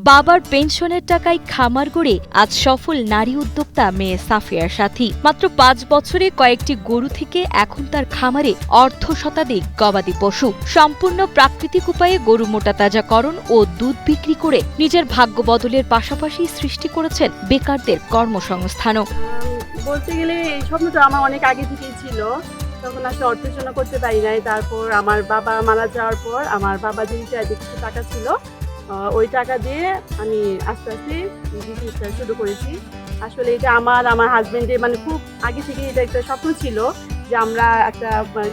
বাবার পেনশনের টাকায় খামার গড়ে আজ সফল নারী উদ্যোক্তা মেয়ে সাফিয়ার সাথী। মাত্র ৫ বছরে কয়েকটি গরু থেকে এখন তার খামারে অর্ধশতাধিক গবাদি পশু। সম্পূর্ণ প্রাকৃতিক উপায়ে গরু মোটাতাজাকরণ ও দুধ বিক্রি করে নিজের ভাগ্য বদলের পাশাপাশি সৃষ্টি করেছেন বেকারদের কর্মসংস্থানও। বলতে গেলে এই স্বপ্নটা আমার অনেক আগে থেকেই ছিল, তখন আসলে অর্থচনা করতে পারি নাই। তারপর আমার বাবা মারা যাওয়ার পর আমার বাবা যে কিছু টাকা ছিল, ওই টাকা দিয়ে আমি আস্তে আস্তে বিজনেসটা শুরু করেছি। আসলে এটা আমার হাজবেন্ডের খুব আগে থেকে এটা একটা স্বপ্ন ছিল যে আমরা একটা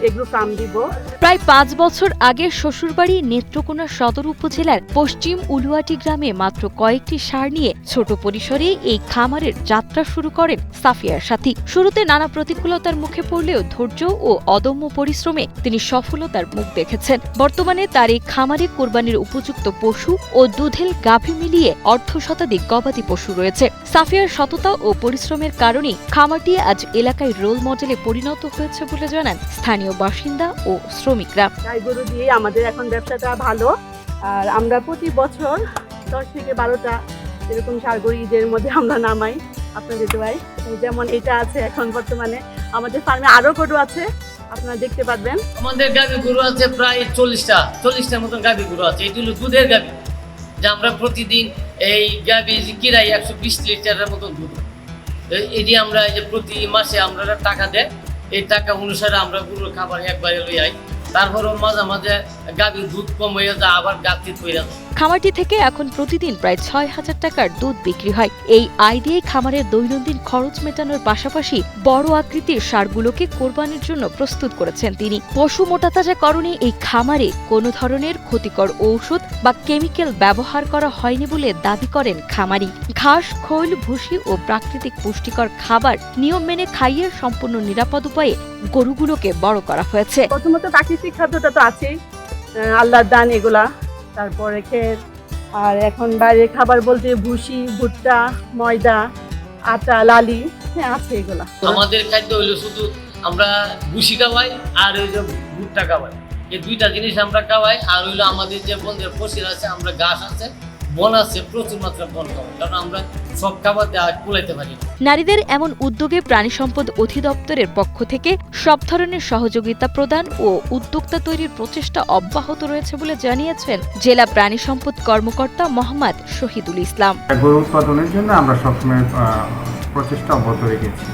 এগ্রো ফার্ম দিব। প্রায় ৫ বছর আগে শ্বশুরবাড়ি নেত্রকোনা সদর উপজেলার পশ্চিম উলুয়াটি গ্রামে মাত্র কয়েকটি ষাঁড় নিয়ে ছোট পরিসরে এই খামারের যাত্রা শুরু করেন সাফিয়ার সাথী। শুরুতে নানা প্রতিকূলতার মুখে পড়লেও ধৈর্য ও অদম্য পরিশ্রমে তিনি সফলতার মুখ দেখেছেন। বর্তমানে তার এই খামারে কোরবানির উপযুক্ত পশু ও দুধেল গাভী মিলিয়ে অর্ধশতাধিক গবাদি পশু রয়েছে। সাফিয়ার সততা ও পরিশ্রমের কারণেই খামারটি আজ এলাকায় রোল মডেলে পরিণত হয়েছে বলে জানান স্থানীয় বাসিন্দা ও শ্রমিকরা। গাই গরু দিয়ে আমাদের এখন ব্যবসাটা ভালো, আর আমরা প্রতি বছর 10 থেকে 12টা এরকম ষাঁড় গরু ঈদের মধ্যে আমরা নামাই আপনাদের দোয়ায়। যেমন এটা আছে এখন বর্তমানে আমাদের ফার্মে, আরো গরু আছে আপনারা দেখতে পারবেন। আমাদের গাভী গরু আছে প্রায় 40টার মতন গাভী গরু আছে। এটি হলো দুধের গাভী, যা আমরা প্রতিদিন এই গাভী কিরাই 120 লিটারের মতন দুধ। এটি আমরা এই যে প্রতি মাসে আমরা টাকা দেয়, এই টাকা অনুসারে আমরা গরুর খাবার একবারে লই আই। তারপরও মাঝে মাঝে গাভীর দুধ কম হয়ে যায়, আবার গাভী হয়ে যায়। খামারটি থেকে এখন প্রতিদিন প্রায় ৬,০০০ টাকার দুধ বিক্রি হয়। এই আয় দিয়ে খামারের দৈনন্দিন খরচ মেটানোর পাশাপাশি বড় আকৃতির ষাঁড়গুলোকে কোরবানির জন্য প্রস্তুত করেছেন তিনি। পশু মোটাতাজাকরণে এই খামারে কোনো ধরনের ক্ষতিকর ঔষধ বা কেমিক্যাল ব্যবহার করা হয়নি বলে দাবি করেন খামারি। ঘাস, খৈল, ভুসি ও প্রাকৃতিক পুষ্টিকর খাবার নিয়ম মেনে খাইয়ে সম্পূর্ণ নিরাপদ উপায়ে গরুগুলোকে বড় করা হয়েছে। প্রথমত প্রাকৃতিক খাদ্যটা তো আছেই, আল্লাহর দান এগুলা, তারপরে খের, আর এখন বাইরের খাবার বলতে ভুসি, ভুট্টা, ময়দা, আটা, লালি, হ্যাঁ আছে এগুলা। আমাদের খাদ্য হইলো শুধু আমরা ভুসি খাওয়াই আর ওই যে ভুট্টা খাওয়াই, এই দুইটা জিনিস আমরা খাওয়াই। আর হইলো আমাদের যে বন্ধের পশির আছে, আমরা ঘাস আছে, বন আছে, প্রচুর মাত্রা বন খাওয়াই, কারণ আমরা সব খাবার কুলাইতে পারি। নারীদের এমন উদ্যোগে প্রাণী সম্পদ অধিদপ্তরের পক্ষ থেকে সব ধরনের সহযোগিতা প্রদান ও উদ্যোক্তা তৈরির প্রচেষ্টা অব্যাহত রয়েছে বলে জানিয়েছেন জেলা প্রাণী সম্পদ কর্মকর্তা মোহাম্মদ শহীদুল ইসলাম। গরু উৎপাদনের জন্য আমরা সবসময় প্রচেষ্টা অব্যাহত রেখেছি।